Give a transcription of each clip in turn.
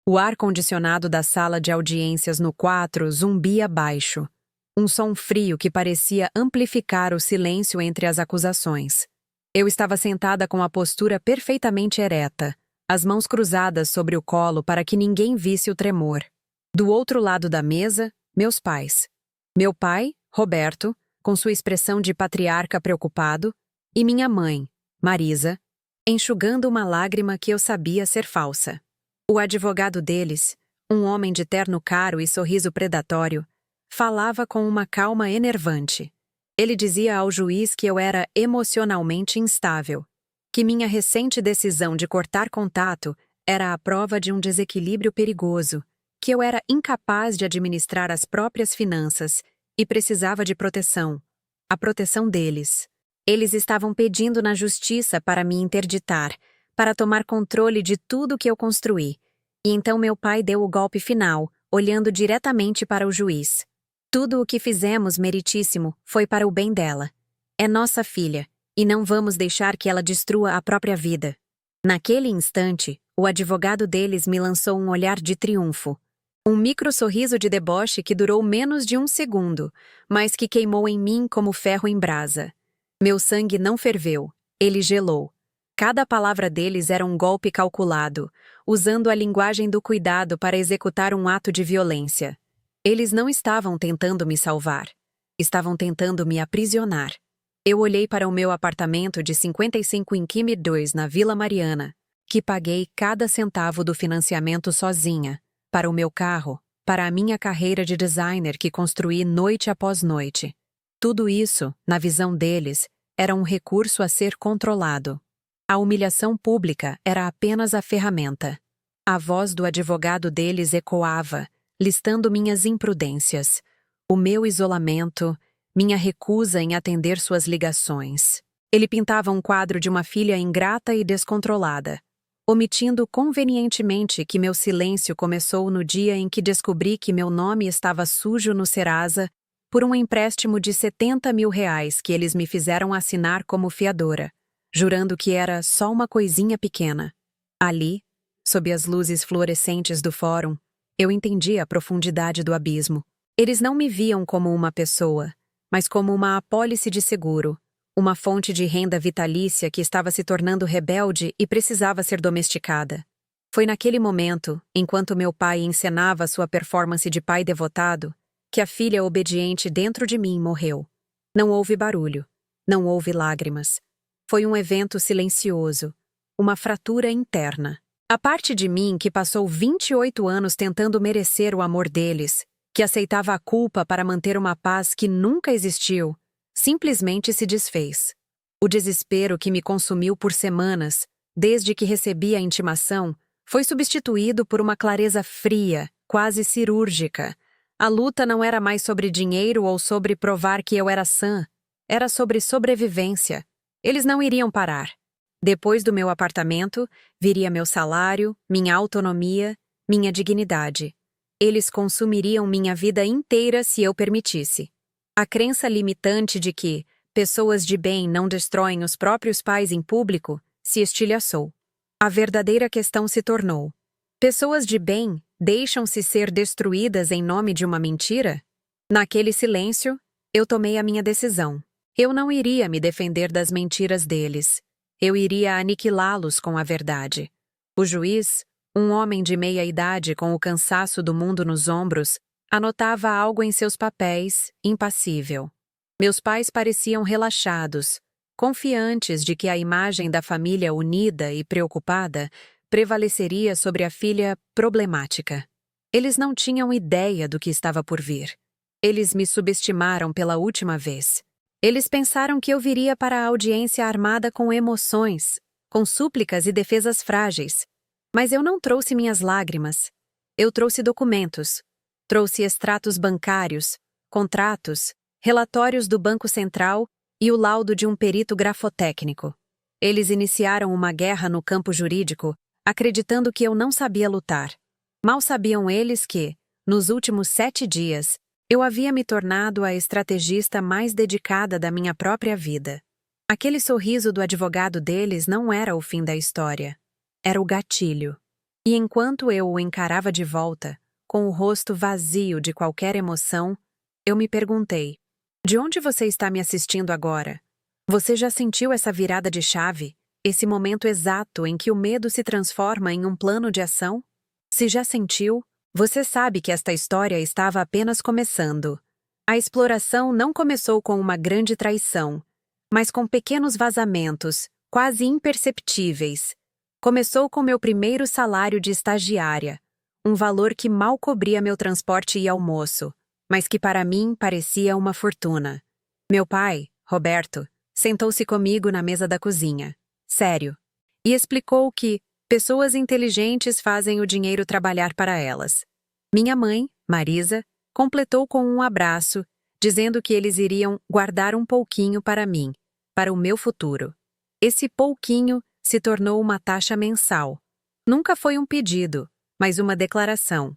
O ar-condicionado da sala de audiências no 4 zumbia baixo. Um som frio que parecia amplificar o silêncio entre as acusações. Eu estava sentada com a postura perfeitamente ereta, as mãos cruzadas sobre o colo para que ninguém visse o tremor. Do outro lado da mesa, meus pais. Meu pai, Roberto, com sua expressão de patriarca preocupado, e minha mãe, Marisa, enxugando uma lágrima que eu sabia ser falsa. O advogado deles, um homem de terno caro e sorriso predatório, falava com uma calma enervante. Ele dizia ao juiz que eu era emocionalmente instável, que minha recente decisão de cortar contato era a prova de um desequilíbrio perigoso, que eu era incapaz de administrar as próprias finanças e precisava de proteção. A proteção deles. Eles estavam pedindo na justiça para me interditar, para tomar controle de tudo que eu construí. E então meu pai deu o golpe final, olhando diretamente para o juiz. Tudo o que fizemos, meritíssimo, foi para o bem dela. É nossa filha, e não vamos deixar que ela destrua a própria vida. Naquele instante, o advogado deles me lançou um olhar de triunfo. Um micro-sorriso de deboche que durou menos de 1 segundo, mas que queimou em mim como ferro em brasa. Meu sangue não ferveu, ele gelou. Cada palavra deles era um golpe calculado, usando a linguagem do cuidado para executar um ato de violência. Eles não estavam tentando me salvar. Estavam tentando me aprisionar. Eu olhei para o meu apartamento de 55 em Quimir 2 na Vila Mariana, que paguei cada centavo do financiamento sozinha, para o meu carro, para a minha carreira de designer que construí noite após noite. Tudo isso, na visão deles, era um recurso a ser controlado. A humilhação pública era apenas a ferramenta. A voz do advogado deles ecoava, listando minhas imprudências, o meu isolamento, minha recusa em atender suas ligações. Ele pintava um quadro de uma filha ingrata e descontrolada, omitindo convenientemente que meu silêncio começou no dia em que descobri que meu nome estava sujo no Serasa por um empréstimo de R$70 mil que eles me fizeram assinar como fiadora, jurando que era só uma coisinha pequena. Ali, sob as luzes fluorescentes do fórum, eu entendi a profundidade do abismo. Eles não me viam como uma pessoa, mas como uma apólice de seguro, uma fonte de renda vitalícia que estava se tornando rebelde e precisava ser domesticada. Foi naquele momento, enquanto meu pai encenava sua performance de pai devotado, que a filha obediente dentro de mim morreu. Não houve barulho, não houve lágrimas. Foi um evento silencioso, uma fratura interna. A parte de mim que passou 28 anos tentando merecer o amor deles, que aceitava a culpa para manter uma paz que nunca existiu, simplesmente se desfez. O desespero que me consumiu por semanas, desde que recebi a intimação, foi substituído por uma clareza fria, quase cirúrgica. A luta não era mais sobre dinheiro ou sobre provar que eu era sã. Era sobre sobrevivência. Eles não iriam parar. Depois do meu apartamento, viria meu salário, minha autonomia, minha dignidade. Eles consumiriam minha vida inteira se eu permitisse. A crença limitante de que pessoas de bem não destroem os próprios pais em público se estilhaçou. A verdadeira questão se tornou: pessoas de bem deixam-se ser destruídas em nome de uma mentira? Naquele silêncio, eu tomei a minha decisão. Eu não iria me defender das mentiras deles. Eu iria aniquilá-los com a verdade. O juiz, um homem de meia idade com o cansaço do mundo nos ombros, anotava algo em seus papéis, impassível. Meus pais pareciam relaxados, confiantes de que a imagem da família unida e preocupada prevaleceria sobre a filha problemática. Eles não tinham ideia do que estava por vir. Eles me subestimaram pela última vez. Eles pensaram que eu viria para a audiência armada com emoções, com súplicas e defesas frágeis. Mas eu não trouxe minhas lágrimas. Eu trouxe documentos. Trouxe extratos bancários, contratos, relatórios do Banco Central e o laudo de um perito grafotécnico. Eles iniciaram uma guerra no campo jurídico, acreditando que eu não sabia lutar. Mal sabiam eles que, nos últimos 7 dias, eu havia me tornado a estrategista mais dedicada da minha própria vida. Aquele sorriso do advogado deles não era o fim da história. Era o gatilho. E enquanto eu o encarava de volta, com o rosto vazio de qualquer emoção, eu me perguntei: de onde você está me assistindo agora? Você já sentiu essa virada de chave? Esse momento exato em que o medo se transforma em um plano de ação? Se já sentiu, você sabe que esta história estava apenas começando. A exploração não começou com uma grande traição, mas com pequenos vazamentos, quase imperceptíveis. Começou com meu primeiro salário de estagiária, um valor que mal cobria meu transporte e almoço, mas que para mim parecia uma fortuna. Meu pai, Roberto, sentou-se comigo na mesa da cozinha, sério, e explicou que pessoas inteligentes fazem o dinheiro trabalhar para elas. Minha mãe, Marisa, completou com um abraço, dizendo que eles iriam guardar um pouquinho para mim, para o meu futuro. Esse pouquinho se tornou uma taxa mensal. Nunca foi um pedido, mas uma declaração.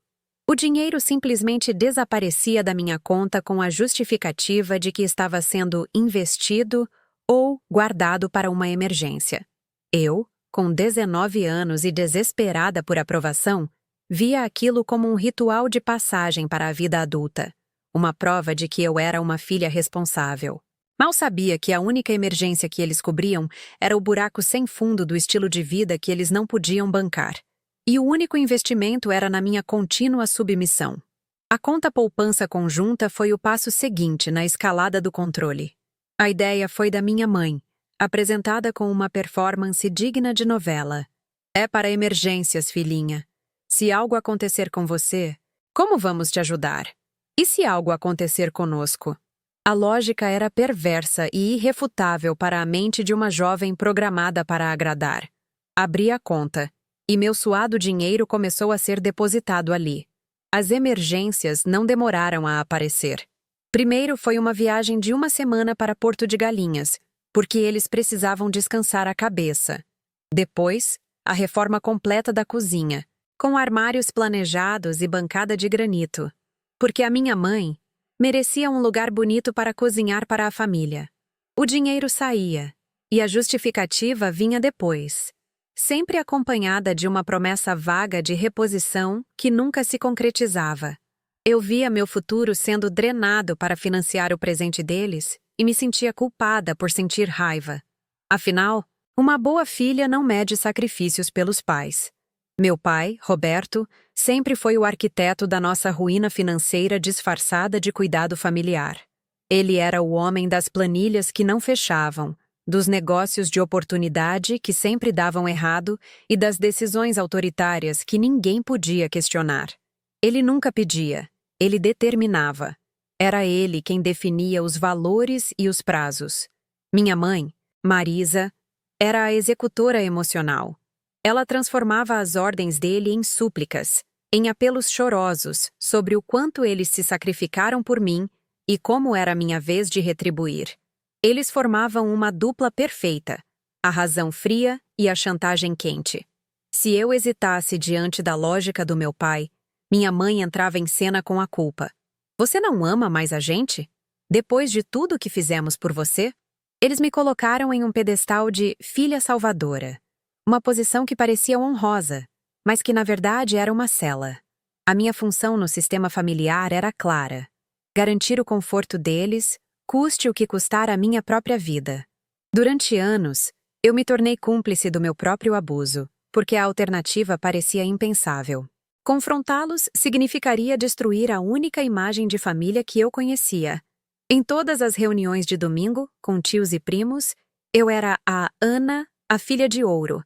O dinheiro simplesmente desaparecia da minha conta com a justificativa de que estava sendo investido ou guardado para uma emergência. Eu, com 19 anos e desesperada por aprovação, via aquilo como um ritual de passagem para a vida adulta, uma prova de que eu era uma filha responsável. Mal sabia que a única emergência que eles cobriam era o buraco sem fundo do estilo de vida que eles não podiam bancar. E o único investimento era na minha contínua submissão. A conta poupança conjunta foi o passo seguinte na escalada do controle. A ideia foi da minha mãe, apresentada com uma performance digna de novela. É para emergências, filhinha. Se algo acontecer com você, como vamos te ajudar? E se algo acontecer conosco? A lógica era perversa e irrefutável para a mente de uma jovem programada para agradar. Abri a conta, e meu suado dinheiro começou a ser depositado ali. As emergências não demoraram a aparecer. Primeiro foi uma viagem de uma semana para Porto de Galinhas, porque eles precisavam descansar a cabeça. Depois, a reforma completa da cozinha, com armários planejados e bancada de granito, porque a minha mãe merecia um lugar bonito para cozinhar para a família. O dinheiro saía, e a justificativa vinha depois, sempre acompanhada de uma promessa vaga de reposição que nunca se concretizava. Eu via meu futuro sendo drenado para financiar o presente deles e me sentia culpada por sentir raiva. Afinal, uma boa filha não mede sacrifícios pelos pais. Meu pai, Roberto, sempre foi o arquiteto da nossa ruína financeira disfarçada de cuidado familiar. Ele era o homem das planilhas que não fechavam, dos negócios de oportunidade que sempre davam errado e das decisões autoritárias que ninguém podia questionar. Ele nunca pedia, ele determinava. Era ele quem definia os valores e os prazos. Minha mãe, Marisa, era a executora emocional. Ela transformava as ordens dele em súplicas, em apelos chorosos sobre o quanto eles se sacrificaram por mim e como era minha vez de retribuir. Eles formavam uma dupla perfeita, a razão fria e a chantagem quente. Se eu hesitasse diante da lógica do meu pai, minha mãe entrava em cena com a culpa. Você não ama mais a gente? Depois de tudo que fizemos por você? Eles me colocaram em um pedestal de filha salvadora. Uma posição que parecia honrosa, mas que na verdade era uma cela. A minha função no sistema familiar era clara: garantir o conforto deles, custe o que custar a minha própria vida. Durante anos, eu me tornei cúmplice do meu próprio abuso, porque a alternativa parecia impensável. Confrontá-los significaria destruir a única imagem de família que eu conhecia. Em todas as reuniões de domingo, com tios e primos, eu era a Ana, a filha de ouro,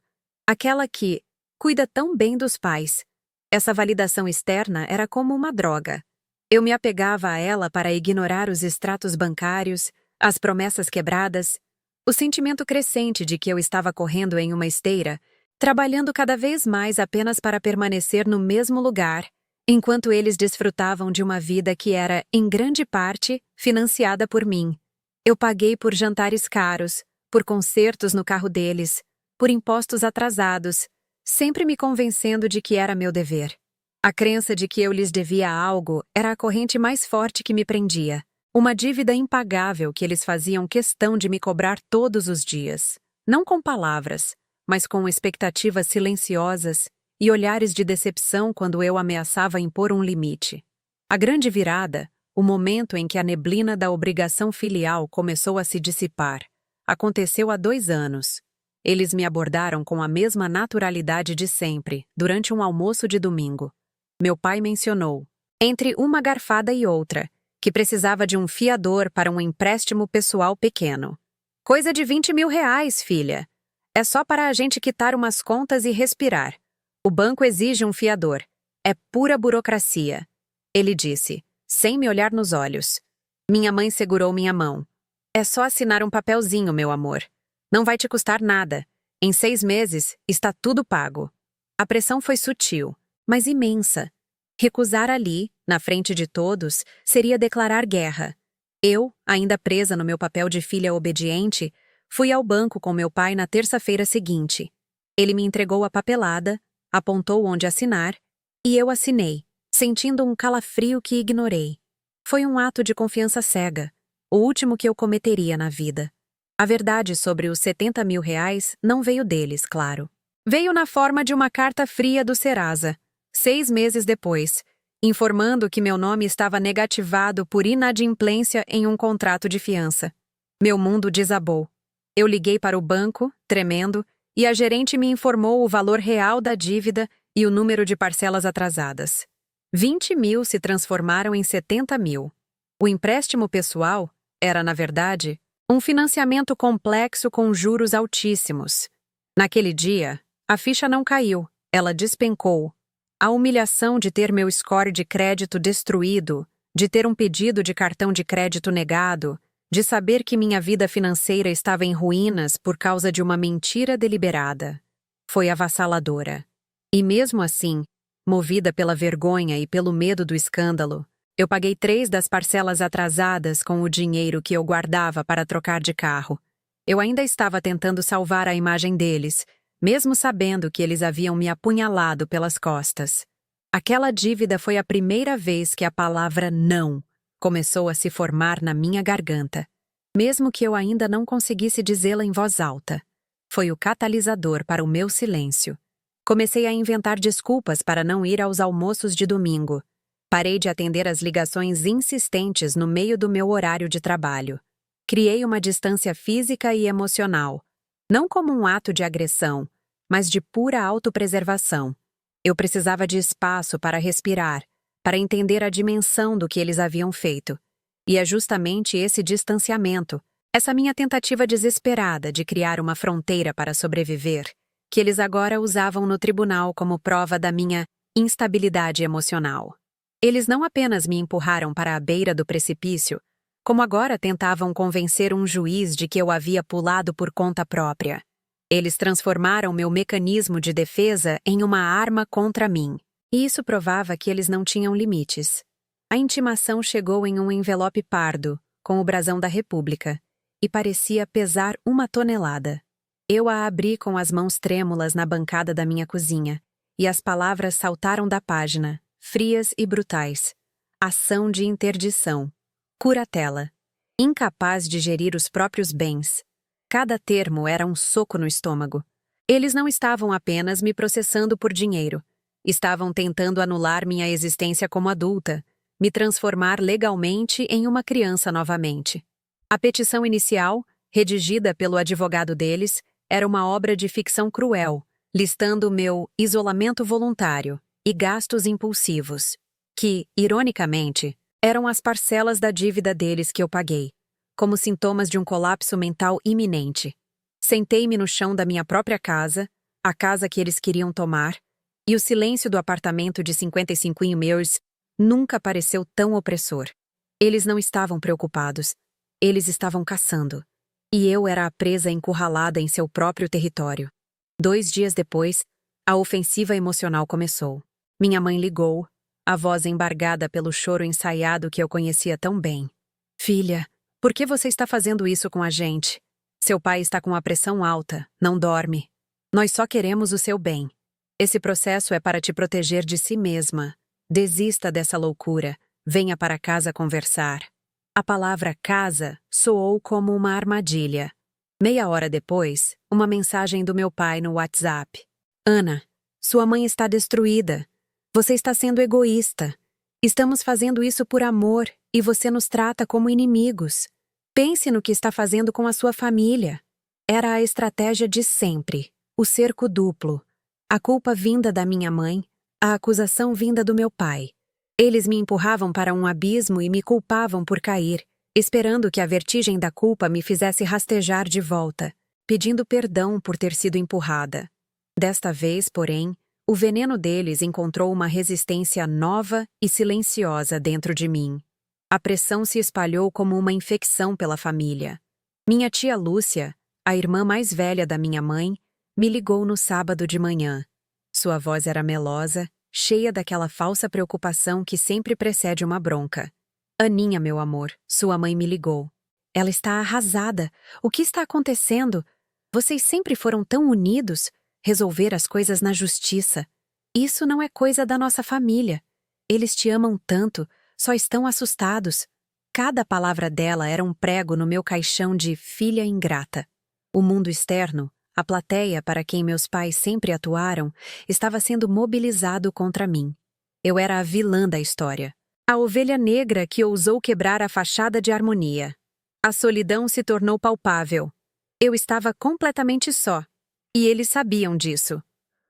aquela que cuida tão bem dos pais. Essa validação externa era como uma droga. Eu me apegava a ela para ignorar os extratos bancários, as promessas quebradas, o sentimento crescente de que eu estava correndo em uma esteira, trabalhando cada vez mais apenas para permanecer no mesmo lugar, enquanto eles desfrutavam de uma vida que era, em grande parte, financiada por mim. Eu paguei por jantares caros, por concertos no carro deles, por impostos atrasados, sempre me convencendo de que era meu dever. A crença de que eu lhes devia algo era a corrente mais forte que me prendia, uma dívida impagável que eles faziam questão de me cobrar todos os dias, não com palavras, mas com expectativas silenciosas e olhares de decepção quando eu ameaçava impor um limite. A grande virada, o momento em que a neblina da obrigação filial começou a se dissipar, aconteceu há 2 anos. Eles me abordaram com a mesma naturalidade de sempre, durante um almoço de domingo. Meu pai mencionou, entre uma garfada e outra, que precisava de um fiador para um empréstimo pessoal pequeno. Coisa de 20 mil reais, filha. É só para a gente quitar umas contas e respirar. O banco exige um fiador. É pura burocracia. Ele disse, sem me olhar nos olhos. Minha mãe segurou minha mão. É só assinar um papelzinho, meu amor. Não vai te custar nada. Em 6 meses, está tudo pago. A pressão foi sutil, mas imensa. Recusar ali, na frente de todos, seria declarar guerra. Eu, ainda presa no meu papel de filha obediente, fui ao banco com meu pai na terça-feira seguinte. Ele me entregou a papelada, apontou onde assinar, e eu assinei, sentindo um calafrio que ignorei. Foi um ato de confiança cega, o último que eu cometeria na vida. A verdade sobre os 70 mil reais não veio deles, claro. Veio na forma de uma carta fria do Serasa, 6 meses depois, informando que meu nome estava negativado por inadimplência em um contrato de fiança. Meu mundo desabou. Eu liguei para o banco, tremendo, e a gerente me informou o valor real da dívida e o número de parcelas atrasadas. 20 mil se transformaram em 70 mil. O empréstimo pessoal era, na verdade, um financiamento complexo com juros altíssimos. Naquele dia, a ficha não caiu, ela despencou. A humilhação de ter meu score de crédito destruído, de ter um pedido de cartão de crédito negado, de saber que minha vida financeira estava em ruínas por causa de uma mentira deliberada, foi avassaladora. E mesmo assim, movida pela vergonha e pelo medo do escândalo, eu paguei 3 das parcelas atrasadas com o dinheiro que eu guardava para trocar de carro. Eu ainda estava tentando salvar a imagem deles, mesmo sabendo que eles haviam me apunhalado pelas costas. Aquela dívida foi a primeira vez que a palavra não começou a se formar na minha garganta, mesmo que eu ainda não conseguisse dizê-la em voz alta. Foi o catalisador para o meu silêncio. Comecei a inventar desculpas para não ir aos almoços de domingo. Parei de atender as ligações insistentes no meio do meu horário de trabalho. Criei uma distância física e emocional, não como um ato de agressão, mas de pura autopreservação. Eu precisava de espaço para respirar, para entender a dimensão do que eles haviam feito. E é justamente esse distanciamento, essa minha tentativa desesperada de criar uma fronteira para sobreviver, que eles agora usavam no tribunal como prova da minha instabilidade emocional. Eles não apenas me empurraram para a beira do precipício, como agora tentavam convencer um juiz de que eu havia pulado por conta própria. Eles transformaram meu mecanismo de defesa em uma arma contra mim. E isso provava que eles não tinham limites. A intimação chegou em um envelope pardo, com o brasão da República, e parecia pesar 1 tonelada. Eu a abri com as mãos trêmulas na bancada da minha cozinha, e as palavras saltaram da página, frias e brutais. Ação de interdição. Curatela. Incapaz de gerir os próprios bens. Cada termo era um soco no estômago. Eles não estavam apenas me processando por dinheiro. Estavam tentando anular minha existência como adulta, me transformar legalmente em uma criança novamente. A petição inicial, redigida pelo advogado deles, era uma obra de ficção cruel, listando meu isolamento voluntário e gastos impulsivos, que, ironicamente, eram as parcelas da dívida deles que eu paguei, como sintomas de um colapso mental iminente. Sentei-me no chão da minha própria casa, a casa que eles queriam tomar, e o silêncio do apartamento de 55 meus nunca pareceu tão opressor. Eles não estavam preocupados. Eles estavam caçando. E eu era a presa encurralada em seu próprio território. 2 dias depois, a ofensiva emocional começou. Minha mãe ligou, a voz embargada pelo choro ensaiado que eu conhecia tão bem. Filha, por que você está fazendo isso com a gente? Seu pai está com a pressão alta, não dorme. Nós só queremos o seu bem. Esse processo é para te proteger de si mesma. Desista dessa loucura. Venha para casa conversar. A palavra casa soou como uma armadilha. Meia hora depois, uma mensagem do meu pai no WhatsApp. Ana, Sua mãe está destruída. Você está sendo egoísta. Estamos fazendo isso por amor e você nos trata como inimigos. Pense no que está fazendo com a sua família. Era a estratégia de sempre, o cerco duplo. A culpa vinda da minha mãe, a acusação vinda do meu pai. Eles me empurravam para um abismo e me culpavam por cair, esperando que a vertigem da culpa me fizesse rastejar de volta, pedindo perdão por ter sido empurrada. Desta vez, porém, o veneno deles encontrou uma resistência nova e silenciosa dentro de mim. A pressão se espalhou como uma infecção pela família. Minha tia Lúcia, a irmã mais velha da minha mãe, me ligou no sábado de manhã. Sua voz era melosa, cheia daquela falsa preocupação que sempre precede uma bronca. Aninha, meu amor, sua mãe me ligou. Ela está arrasada. O que está acontecendo? Vocês sempre foram tão unidos. Resolver as coisas na justiça. Isso não é coisa da nossa família. Eles te amam tanto, só estão assustados. Cada palavra dela era um prego no meu caixão de filha ingrata. O mundo externo, a plateia para quem meus pais sempre atuaram, estava sendo mobilizado contra mim. Eu era a vilã da história. A ovelha negra que ousou quebrar a fachada de harmonia. A solidão se tornou palpável. Eu estava completamente só. E eles sabiam disso.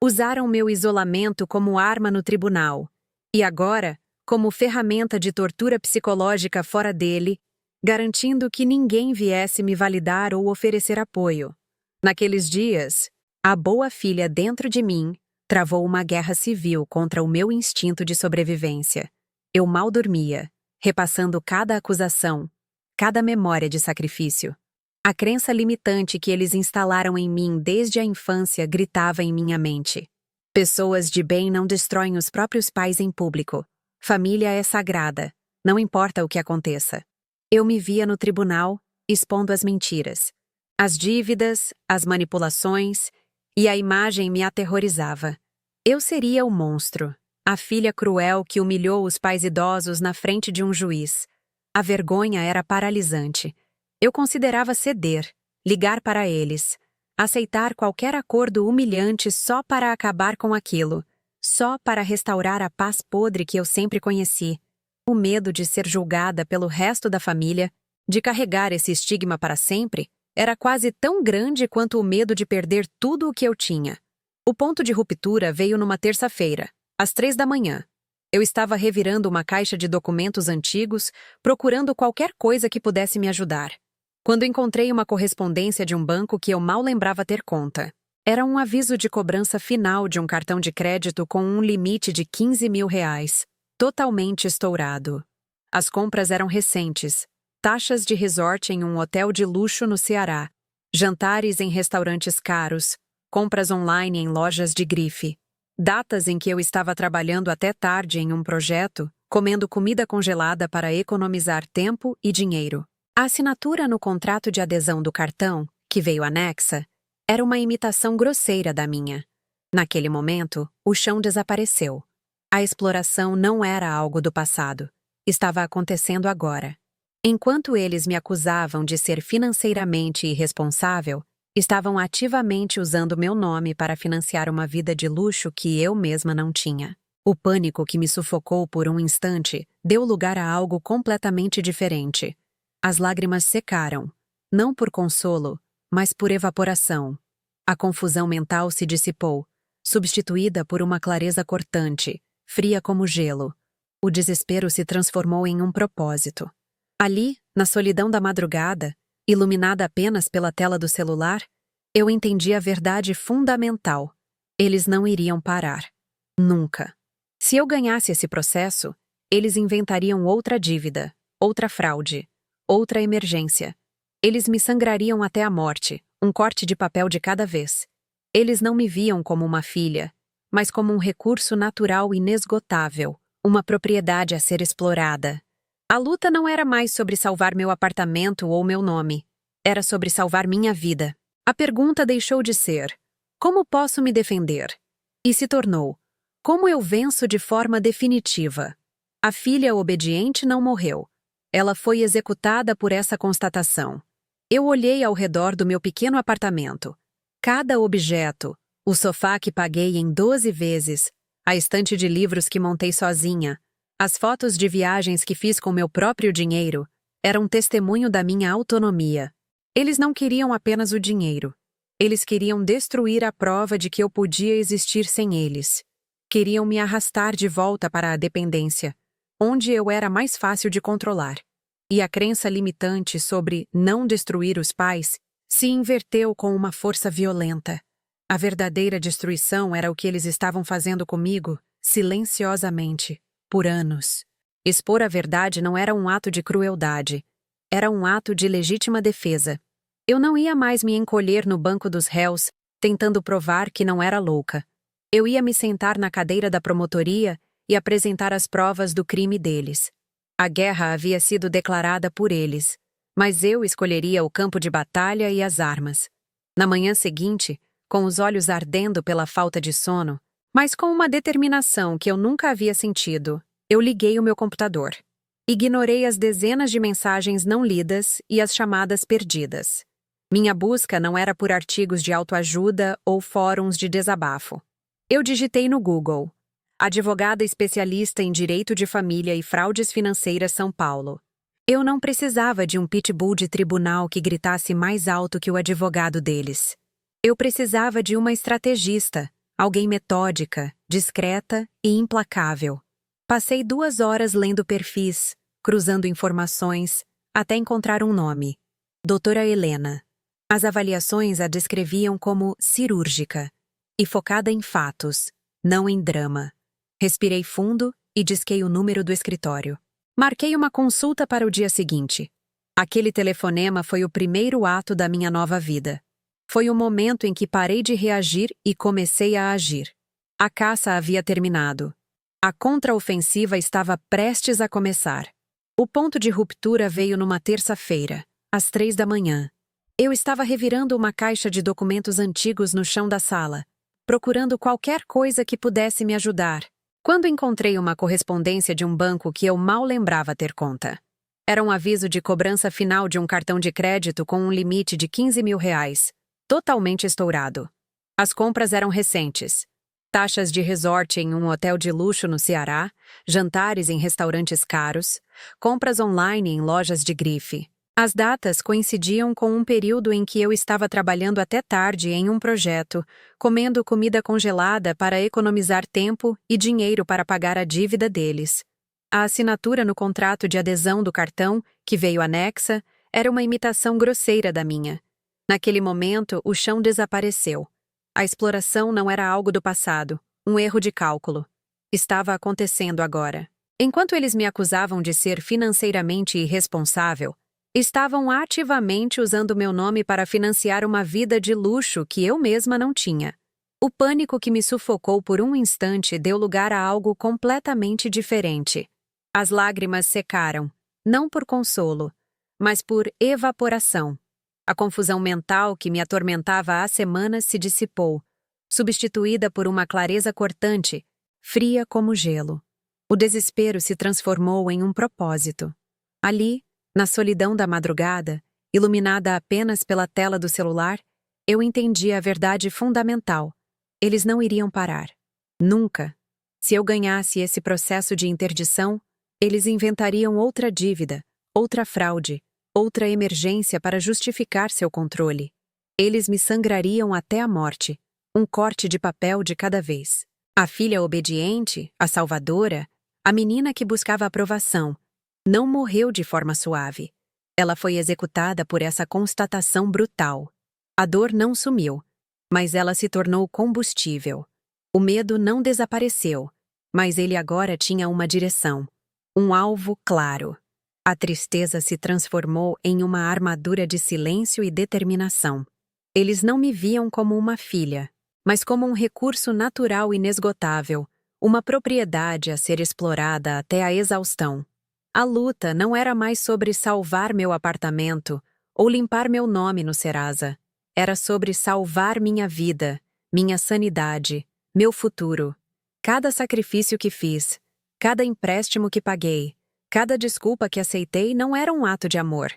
Usaram meu isolamento como arma no tribunal. E agora, como ferramenta de tortura psicológica fora dele, garantindo que ninguém viesse me validar ou oferecer apoio. Naqueles dias, a boa filha dentro de mim travou uma guerra civil contra o meu instinto de sobrevivência. Eu mal dormia, repassando cada acusação, cada memória de sacrifício. A crença limitante que eles instalaram em mim desde a infância gritava em minha mente. Pessoas de bem não destroem os próprios pais em público. Família é sagrada, não importa o que aconteça. Eu me via no tribunal, expondo as mentiras. As dívidas, as manipulações, e a imagem me aterrorizava. Eu seria o monstro, a filha cruel que humilhou os pais idosos na frente de um juiz. A vergonha era paralisante. Eu considerava ceder, ligar para eles, aceitar qualquer acordo humilhante só para acabar com aquilo, só para restaurar a paz podre que eu sempre conheci. O medo de ser julgada pelo resto da família, de carregar esse estigma para sempre, era quase tão grande quanto o medo de perder tudo o que eu tinha. O ponto de ruptura veio numa terça-feira, às 3 da manhã. Eu estava revirando uma caixa de documentos antigos, procurando qualquer coisa que pudesse me ajudar. Quando encontrei uma correspondência de um banco que eu mal lembrava ter conta. Era um aviso de cobrança final de um cartão de crédito com um limite de R$ 15.000, totalmente estourado. As compras eram recentes, taxas de resort em um hotel de luxo no Ceará, jantares em restaurantes caros, compras online em lojas de grife, datas em que eu estava trabalhando até tarde em um projeto, comendo comida congelada para economizar tempo e dinheiro. A assinatura no contrato de adesão do cartão, que veio anexa, era uma imitação grosseira da minha. Naquele momento, o chão desapareceu. A exploração não era algo do passado. Estava acontecendo agora. Enquanto eles me acusavam de ser financeiramente irresponsável, estavam ativamente usando meu nome para financiar uma vida de luxo que eu mesma não tinha. O pânico que me sufocou por um instante deu lugar a algo completamente diferente. As lágrimas secaram, não por consolo, mas por evaporação. A confusão mental se dissipou, substituída por uma clareza cortante, fria como gelo. O desespero se transformou em um propósito. Ali, na solidão da madrugada, iluminada apenas pela tela do celular, eu entendi a verdade fundamental. Eles não iriam parar. Nunca. Se eu ganhasse esse processo, eles inventariam outra dívida, outra fraude, outra emergência. Eles me sangrariam até a morte, um corte de papel de cada vez. Eles não me viam como uma filha, mas como um recurso natural inesgotável, uma propriedade a ser explorada. A luta não era mais sobre salvar meu apartamento ou meu nome. Era sobre salvar minha vida. A pergunta deixou de ser: como posso me defender? E se tornou: como eu venço de forma definitiva? A filha obediente não morreu. Ela foi executada por essa constatação. Eu olhei ao redor do meu pequeno apartamento. Cada objeto, O sofá que paguei em 12 vezes, a estante de livros que montei sozinha, as fotos de viagens que fiz com meu próprio dinheiro, eram testemunho da minha autonomia. Eles não queriam apenas o dinheiro. Eles queriam destruir a prova de que eu podia existir sem eles. Queriam me arrastar de volta para a dependência, onde eu era mais fácil de controlar. E a crença limitante sobre não destruir os pais se inverteu com uma força violenta. A verdadeira destruição era o que eles estavam fazendo comigo, silenciosamente, por anos. Expor a verdade não era um ato de crueldade. Era um ato de legítima defesa. Eu não ia mais me encolher no banco dos réus, tentando provar que não era louca. Eu ia me sentar na cadeira da promotoria e apresentar as provas do crime deles. A guerra havia sido declarada por eles, mas eu escolheria o campo de batalha e as armas. Na manhã seguinte, com os olhos ardendo pela falta de sono, mas com uma determinação que eu nunca havia sentido, eu liguei o meu computador. Ignorei as dezenas de mensagens não lidas e as chamadas perdidas. Minha busca não era por artigos de autoajuda ou fóruns de desabafo. Eu digitei no Google: advogada especialista em direito de família e fraudes financeiras São Paulo. Eu não precisava de um pitbull de tribunal que gritasse mais alto que o advogado deles. Eu precisava de uma estrategista, alguém metódica, discreta e implacável. Passei 2 horas lendo perfis, cruzando informações, até encontrar um nome: Doutora Helena. As avaliações a descreviam como cirúrgica e focada em fatos, não em drama. Respirei fundo e disquei o número do escritório. Marquei uma consulta para o dia seguinte. Aquele telefonema foi o primeiro ato da minha nova vida. Foi o momento em que parei de reagir e comecei a agir. A caça havia terminado. A contraofensiva estava prestes a começar. O ponto de ruptura veio numa terça-feira, às 3 da manhã. Eu estava revirando uma caixa de documentos antigos no chão da sala, procurando qualquer coisa que pudesse me ajudar, quando encontrei uma correspondência de um banco que eu mal lembrava ter conta. Era um aviso de cobrança final de um cartão de crédito com um limite de R$ 15.000, totalmente estourado. As compras eram recentes. Taxas de resort em um hotel de luxo no Ceará, jantares em restaurantes caros, compras online em lojas de grife. As datas coincidiam com um período em que eu estava trabalhando até tarde em um projeto, comendo comida congelada para economizar tempo e dinheiro para pagar a dívida deles. A assinatura no contrato de adesão do cartão, que veio anexa, era uma imitação grosseira da minha. Naquele momento, o chão desapareceu. A exploração não era algo do passado, um erro de cálculo. Estava acontecendo agora. Enquanto eles me acusavam de ser financeiramente irresponsável, estavam ativamente usando meu nome para financiar uma vida de luxo que eu mesma não tinha. O pânico que me sufocou por um instante deu lugar a algo completamente diferente. As lágrimas secaram, não por consolo, mas por evaporação. A confusão mental que me atormentava há semanas se dissipou, substituída por uma clareza cortante, fria como gelo. O desespero se transformou em um propósito. Ali, na solidão da madrugada, iluminada apenas pela tela do celular, eu entendi a verdade fundamental. Eles não iriam parar. Nunca. Se eu ganhasse esse processo de interdição, eles inventariam outra dívida, outra fraude, outra emergência para justificar seu controle. Eles me sangrariam até a morte, um corte de papel de cada vez. A filha obediente, a salvadora, a menina que buscava aprovação, não morreu de forma suave. Ela foi executada por essa constatação brutal. A dor não sumiu, mas ela se tornou combustível. O medo não desapareceu, mas ele agora tinha uma direção, um alvo claro. A tristeza se transformou em uma armadura de silêncio e determinação. Eles não me viam como uma filha, mas como um recurso natural inesgotável, uma propriedade a ser explorada até a exaustão. A luta não era mais sobre salvar meu apartamento ou limpar meu nome no Serasa. Era sobre salvar minha vida, minha sanidade, meu futuro. Cada sacrifício que fiz, cada empréstimo que paguei, cada desculpa que aceitei não era um ato de amor,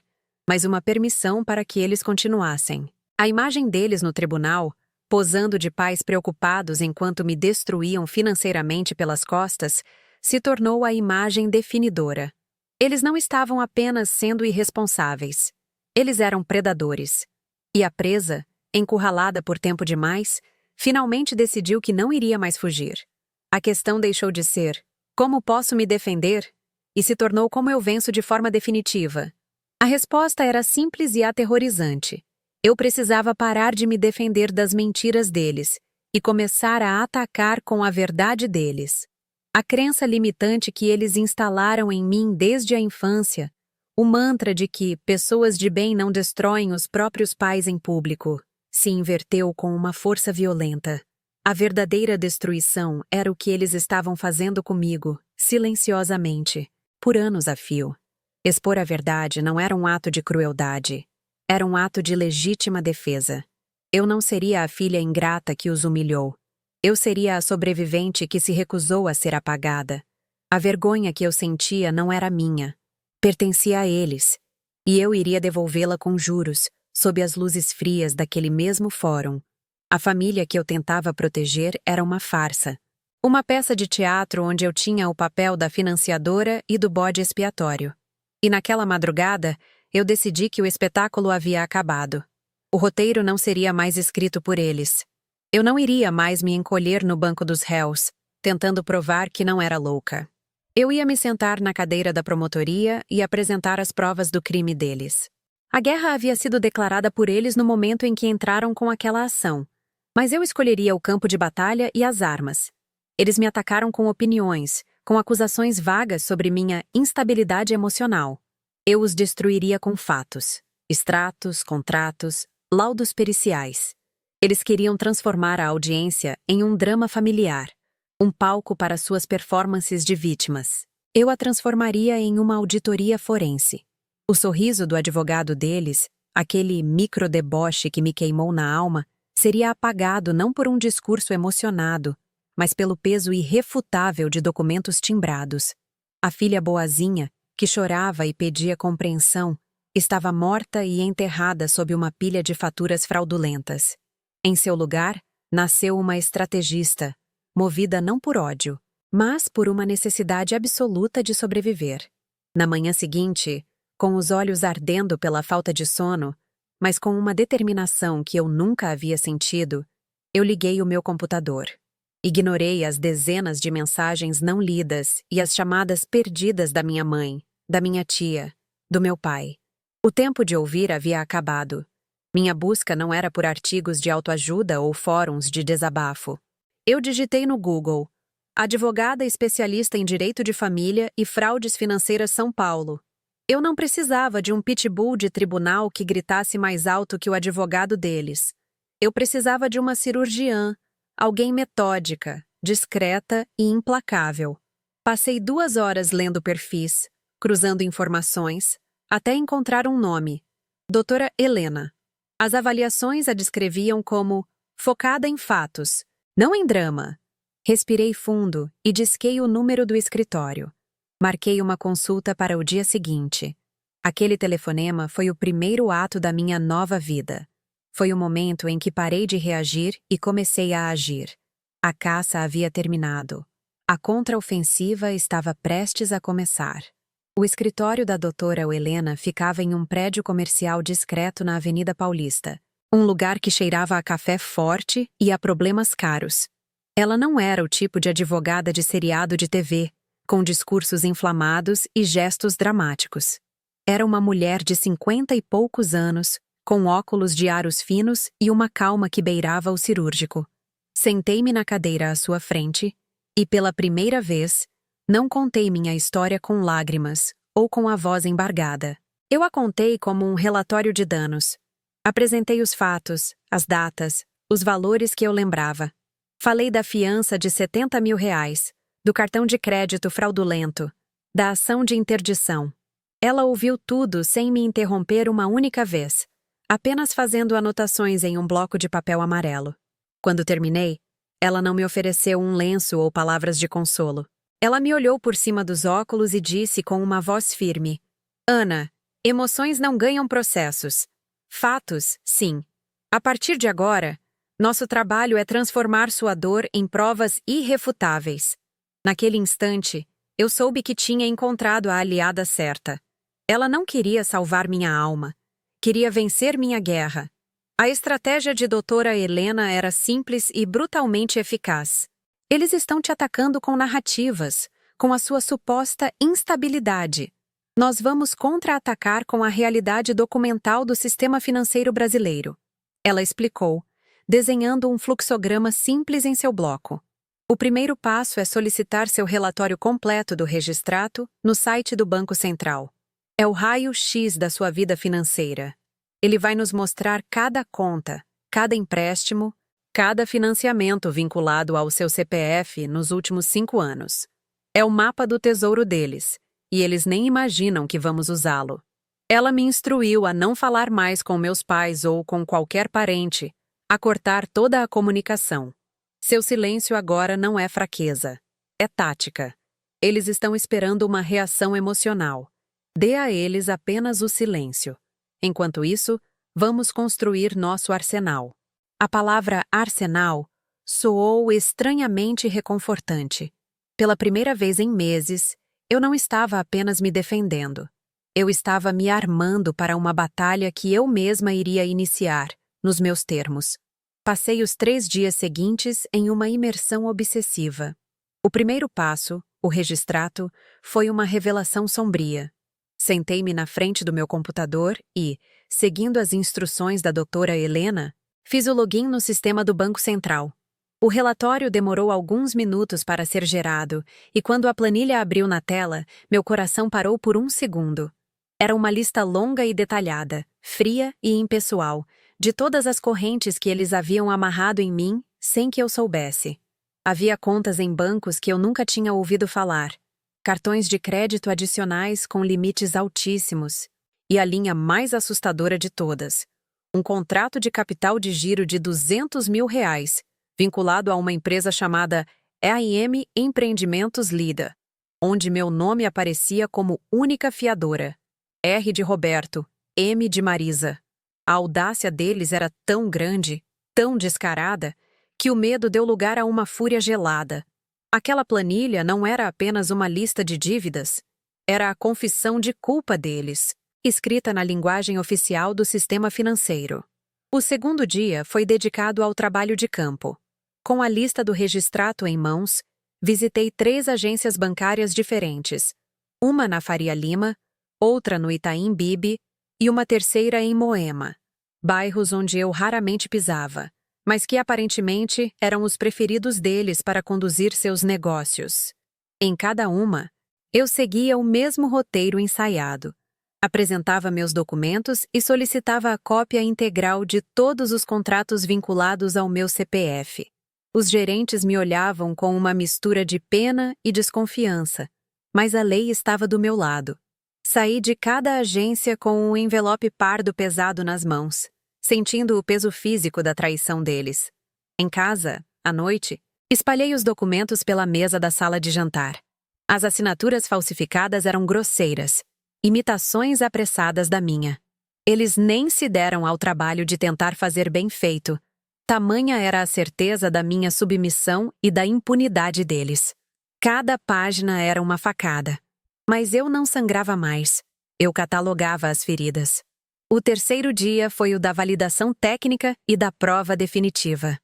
mas uma permissão para que eles continuassem. A imagem deles no tribunal, posando de pais preocupados enquanto me destruíam financeiramente pelas costas, se tornou a imagem definidora. Eles não estavam apenas sendo irresponsáveis. Eles eram predadores. E a presa, encurralada por tempo demais, finalmente decidiu que não iria mais fugir. A questão deixou de ser "como posso me defender?" e se tornou "como eu venço de forma definitiva?" A resposta era simples e aterrorizante. Eu precisava parar de me defender das mentiras deles e começar a atacar com a verdade deles. A crença limitante que eles instalaram em mim desde a infância, o mantra de que pessoas de bem não destroem os próprios pais em público, se inverteu com uma força violenta. A verdadeira destruição era o que eles estavam fazendo comigo, silenciosamente, por anos a fio. Expor a verdade não era um ato de crueldade. Era um ato de legítima defesa. Eu não seria a filha ingrata que os humilhou. Eu seria a sobrevivente que se recusou a ser apagada. A vergonha que eu sentia não era minha. Pertencia a eles. E eu iria devolvê-la com juros, sob as luzes frias daquele mesmo fórum. A família que eu tentava proteger era uma farsa. Uma peça de teatro onde eu tinha o papel da financiadora e do bode expiatório. E naquela madrugada, eu decidi que o espetáculo havia acabado. O roteiro não seria mais escrito por eles. Eu não iria mais me encolher no banco dos réus, tentando provar que não era louca. Eu ia me sentar na cadeira da promotoria e apresentar as provas do crime deles. A guerra havia sido declarada por eles no momento em que entraram com aquela ação, mas eu escolheria o campo de batalha e as armas. Eles me atacaram com opiniões, com acusações vagas sobre minha instabilidade emocional. Eu os destruiria com fatos, extratos, contratos, laudos periciais. Eles queriam transformar a audiência em um drama familiar, um palco para suas performances de vítimas. Eu a transformaria em uma auditoria forense. O sorriso do advogado deles, aquele microdeboche que me queimou na alma, seria apagado não por um discurso emocionado, mas pelo peso irrefutável de documentos timbrados. A filha boazinha, que chorava e pedia compreensão, estava morta e enterrada sob uma pilha de faturas fraudulentas. Em seu lugar, nasceu uma estrategista, movida não por ódio, mas por uma necessidade absoluta de sobreviver. Na manhã seguinte, com os olhos ardendo pela falta de sono, mas com uma determinação que eu nunca havia sentido, eu liguei o meu computador. Ignorei as dezenas de mensagens não lidas e as chamadas perdidas da minha mãe, da minha tia, do meu pai. O tempo de ouvir havia acabado. Minha busca não era por artigos de autoajuda ou fóruns de desabafo. Eu digitei no Google: advogada especialista em direito de família e fraudes financeiras São Paulo. Eu não precisava de um pitbull de tribunal que gritasse mais alto que o advogado deles. Eu precisava de uma cirurgiã, alguém metódica, discreta e implacável. Passei 2 horas lendo perfis, cruzando informações, até encontrar um nome: Doutora Helena. As avaliações a descreviam como focada em fatos, não em drama. Respirei fundo e disquei o número do escritório. Marquei uma consulta para o dia seguinte. Aquele telefonema foi o primeiro ato da minha nova vida. Foi o momento em que parei de reagir e comecei a agir. A caça havia terminado. A contraofensiva estava prestes a começar. O escritório da doutora Helena ficava em um prédio comercial discreto na Avenida Paulista, um lugar que cheirava a café forte e a problemas caros. Ela não era o tipo de advogada de seriado de TV, com discursos inflamados e gestos dramáticos. Era uma mulher de 50 e poucos anos, com óculos de aros finos e uma calma que beirava o cirúrgico. Sentei-me na cadeira à sua frente e, pela primeira vez, não contei minha história com lágrimas ou com a voz embargada. Eu a contei como um relatório de danos. Apresentei os fatos, as datas, os valores que eu lembrava. Falei da fiança de R$70 mil, do cartão de crédito fraudulento, da ação de interdição. Ela ouviu tudo sem me interromper uma única vez, apenas fazendo anotações em um bloco de papel amarelo. Quando terminei, ela não me ofereceu um lenço ou palavras de consolo. Ela me olhou por cima dos óculos e disse com uma voz firme: Ana, emoções não ganham processos. Fatos, sim. A partir de agora, Nosso trabalho é transformar sua dor em provas irrefutáveis. Naquele instante, eu soube que tinha encontrado a aliada certa. Ela não queria salvar minha alma. Queria vencer minha guerra. A estratégia de doutora Helena era simples e brutalmente eficaz. Eles estão te atacando com narrativas, com a sua suposta instabilidade. Nós vamos contra-atacar com a realidade documental do sistema financeiro brasileiro. Ela explicou, desenhando um fluxograma simples em seu bloco. O primeiro passo é solicitar seu relatório completo do registrato no site do Banco Central. É o raio-x da sua vida financeira. Ele vai nos mostrar cada conta, cada empréstimo, cada financiamento vinculado ao seu CPF nos últimos 5 anos. É o mapa do tesouro deles, e eles nem imaginam que vamos usá-lo. Ela me instruiu a não falar mais com meus pais ou com qualquer parente, a cortar toda a comunicação. Seu silêncio agora não é fraqueza, é tática. Eles estão esperando uma reação emocional. Dê a eles apenas o silêncio. Enquanto isso, vamos construir nosso arsenal. A palavra arsenal soou estranhamente reconfortante. Pela primeira vez em meses, eu não estava apenas me defendendo. Eu estava me armando para uma batalha que eu mesma iria iniciar, nos meus termos. Passei os 3 dias seguintes em uma imersão obsessiva. O primeiro passo, o registrato, foi uma revelação sombria. Sentei-me na frente do meu computador e, seguindo as instruções da doutora Helena, fiz o login no sistema do Banco Central. O relatório demorou alguns minutos para ser gerado, e quando a planilha abriu na tela, meu coração parou por 1 segundo. Era uma lista longa e detalhada, fria e impessoal, de todas as correntes que eles haviam amarrado em mim sem que eu soubesse. Havia contas em bancos que eu nunca tinha ouvido falar, cartões de crédito adicionais com limites altíssimos, e a linha mais assustadora de todas, um contrato de capital de giro de R$200 mil, vinculado a uma empresa chamada AIM Empreendimentos Lida, onde meu nome aparecia como única fiadora. R de Roberto, M de Marisa. A audácia deles era tão grande, tão descarada, que o medo deu lugar a uma fúria gelada. Aquela planilha não era apenas uma lista de dívidas, era a confissão de culpa deles, escrita na linguagem oficial do sistema financeiro. O segundo dia foi dedicado ao trabalho de campo. Com a lista do registrato em mãos, visitei 3 agências bancárias diferentes, uma na Faria Lima, outra no Itaim Bibi e uma terceira em Moema, bairros onde eu raramente pisava, mas que aparentemente eram os preferidos deles para conduzir seus negócios. Em cada uma, eu seguia o mesmo roteiro ensaiado. Apresentava meus documentos e solicitava a cópia integral de todos os contratos vinculados ao meu CPF. Os gerentes me olhavam com uma mistura de pena e desconfiança, mas a lei estava do meu lado. Saí de cada agência com um envelope pardo pesado nas mãos, sentindo o peso físico da traição deles. Em casa, à noite, espalhei os documentos pela mesa da sala de jantar. As assinaturas falsificadas eram grosseiras, imitações apressadas da minha. Eles nem se deram ao trabalho de tentar fazer bem feito. Tamanha era a certeza da minha submissão e da impunidade deles. Cada página era uma facada. Mas eu não sangrava mais. Eu catalogava as feridas. O terceiro dia foi o da validação técnica e da prova definitiva.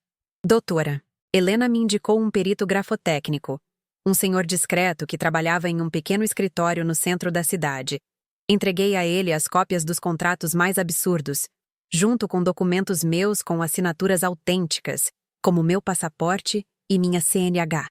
Doutora, Helena me indicou um perito grafotécnico, um senhor discreto que trabalhava em um pequeno escritório no centro da cidade. Entreguei a ele as cópias dos contratos mais absurdos, junto com documentos meus com assinaturas autênticas, como meu passaporte e minha CNH.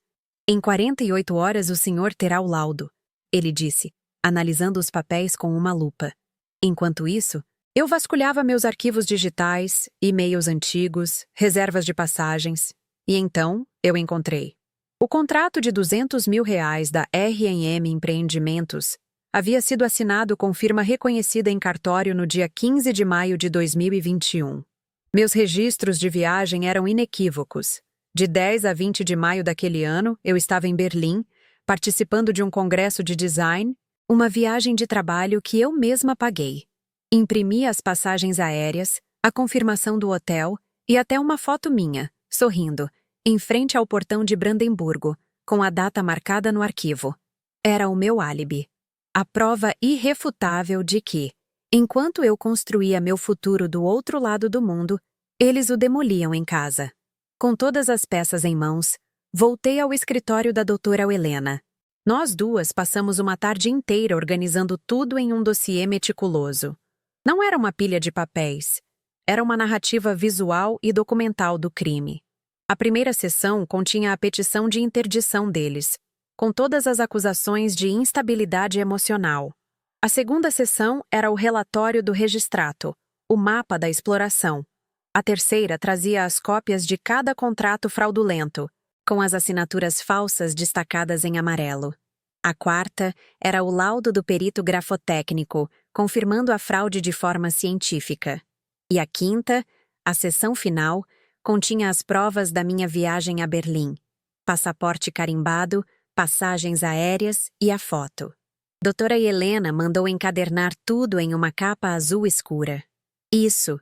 Em 48 horas o senhor terá o laudo, ele disse, analisando os papéis com uma lupa. Enquanto isso, eu vasculhava meus arquivos digitais, e-mails antigos, reservas de passagens, e então eu encontrei. O contrato de R$200 mil da RNM Empreendimentos havia sido assinado com firma reconhecida em cartório no dia 15 de maio de 2021. Meus registros de viagem eram inequívocos. De 10 a 20 de maio daquele ano, eu estava em Berlim, participando de um congresso de design, uma viagem de trabalho que eu mesma paguei. Imprimi as passagens aéreas, a confirmação do hotel E até uma foto minha, sorrindo, em frente ao portão de Brandemburgo, com a data marcada no arquivo. Era o meu álibi. A prova irrefutável de que, enquanto eu construía meu futuro do outro lado do mundo, eles o demoliam em casa. Com todas as peças em mãos, voltei ao escritório da doutora Helena. Nós duas passamos uma tarde inteira organizando tudo em um dossiê meticuloso. Não era uma pilha de papéis. Era uma narrativa visual e documental do crime. A primeira sessão continha a petição de interdição deles, com todas as acusações de instabilidade emocional. A segunda sessão era o relatório do registrato, o mapa da exploração. A terceira trazia as cópias de cada contrato fraudulento, com as assinaturas falsas destacadas em amarelo. A quarta era o laudo do perito grafotécnico, confirmando a fraude de forma científica. E a quinta, a sessão final, continha as provas da minha viagem a Berlim. Passaporte carimbado, passagens aéreas e a foto. Doutora Helena mandou encadernar tudo em uma capa azul escura. Isso,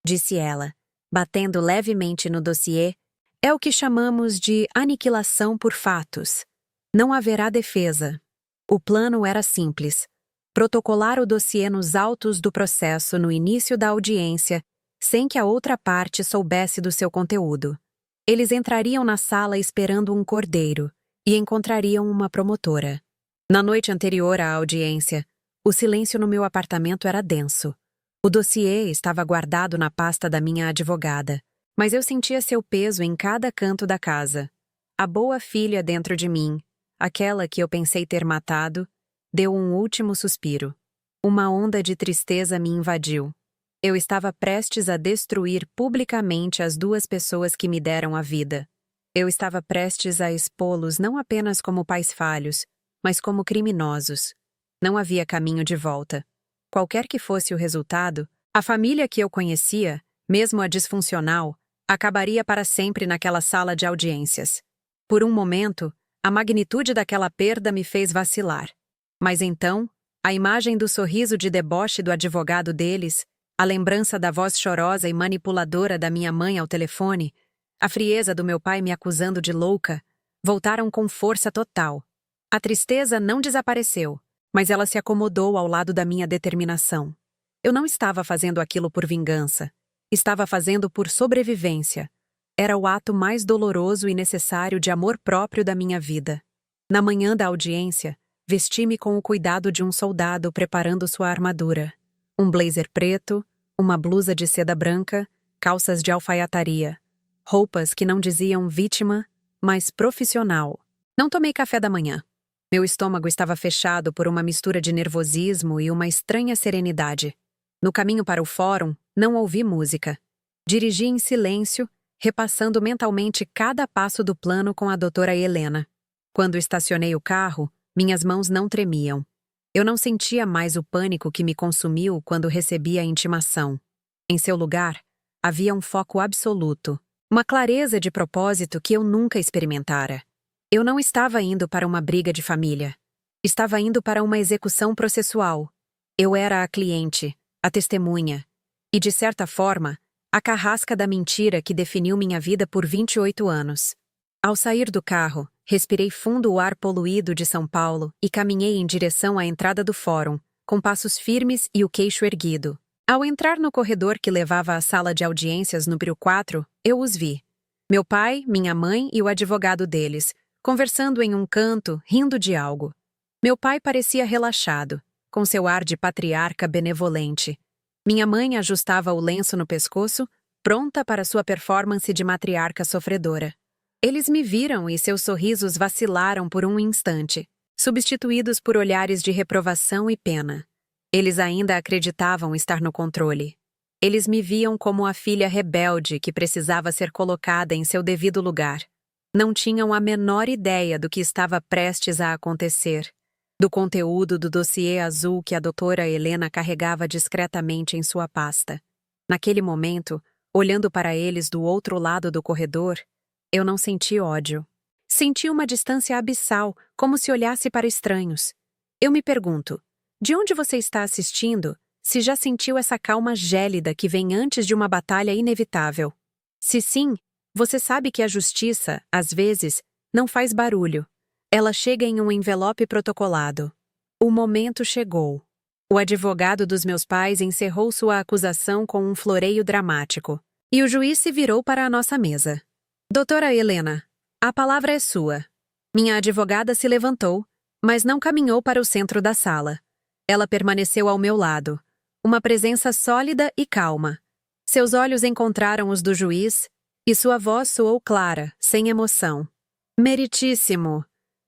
disse ela, batendo levemente no dossiê, é o que chamamos de aniquilação por fatos. Não haverá defesa. O plano era simples. Protocolar o dossiê nos autos do processo no início da audiência, sem que a outra parte soubesse do seu conteúdo. Eles entrariam na sala esperando um cordeiro e encontrariam uma promotora. Na noite anterior à audiência, o silêncio no meu apartamento era denso. O dossiê estava guardado na pasta da minha advogada, mas eu sentia seu peso em cada canto da casa. A boa filha dentro de mim, aquela que eu pensei ter matado, deu um último suspiro. Uma onda de tristeza me invadiu. Eu estava prestes a destruir publicamente as duas pessoas que me deram a vida. Eu estava prestes a expô-los não apenas como pais falhos, mas como criminosos. Não havia caminho de volta. Qualquer que fosse o resultado, a família que eu conhecia, mesmo a disfuncional, acabaria para sempre naquela sala de audiências. Por um momento, a magnitude daquela perda me fez vacilar. Mas então, a imagem do sorriso de deboche do advogado deles, a lembrança da voz chorosa e manipuladora da minha mãe ao telefone, a frieza do meu pai me acusando de louca, voltaram com força total. A tristeza não desapareceu, mas ela se acomodou ao lado da minha determinação. Eu não estava fazendo aquilo por vingança. Estava fazendo por sobrevivência. Era o ato mais doloroso e necessário de amor próprio da minha vida. Na manhã da audiência, vesti-me com o cuidado de um soldado preparando sua armadura. Um blazer preto, uma blusa de seda branca, calças de alfaiataria. Roupas que não diziam vítima, mas profissional. Não tomei café da manhã. Meu estômago estava fechado por uma mistura de nervosismo e uma estranha serenidade. No caminho para o fórum, não ouvi música. Dirigi em silêncio, repassando mentalmente cada passo do plano com a doutora Helena. Quando estacionei o carro, minhas mãos não tremiam. Eu não sentia mais o pânico que me consumiu quando recebi a intimação. Em seu lugar, havia um foco absoluto, uma clareza de propósito que eu nunca experimentara. Eu não estava indo para uma briga de família. Estava indo para uma execução processual. Eu era a cliente, a testemunha, e, de certa forma, a carrasca da mentira que definiu minha vida por 28 anos. Ao sair do carro, respirei fundo o ar poluído de São Paulo e caminhei em direção à entrada do fórum, com passos firmes e o queixo erguido. Ao entrar no corredor que levava à sala de audiências número 4, eu os vi. Meu pai, minha mãe e o advogado deles, conversando em um canto, rindo de algo. Meu pai parecia relaxado, com seu ar de patriarca benevolente. Minha mãe ajustava o lenço no pescoço, pronta para sua performance de matriarca sofredora. Eles me viram e seus sorrisos vacilaram por um instante, substituídos por olhares de reprovação e pena. Eles ainda acreditavam estar no controle. Eles me viam como a filha rebelde que precisava ser colocada em seu devido lugar. Não tinham a menor ideia do que estava prestes a acontecer, do conteúdo do dossiê azul que a doutora Helena carregava discretamente em sua pasta. Naquele momento, olhando para eles do outro lado do corredor, eu não senti ódio. Senti uma distância abissal, como se olhasse para estranhos. Eu me pergunto, de onde você está assistindo, se já sentiu essa calma gélida que vem antes de uma batalha inevitável? Se sim, você sabe que a justiça, às vezes, não faz barulho. Ela chega em um envelope protocolado. O momento chegou. O advogado dos meus pais encerrou sua acusação com um floreio dramático. E o juiz se virou para a nossa mesa. Doutora Helena, a palavra é sua. Minha advogada se levantou, mas não caminhou para o centro da sala. Ela permaneceu ao meu lado, uma presença sólida e calma. Seus olhos encontraram os do juiz, e sua voz soou clara, sem emoção. Meritíssimo!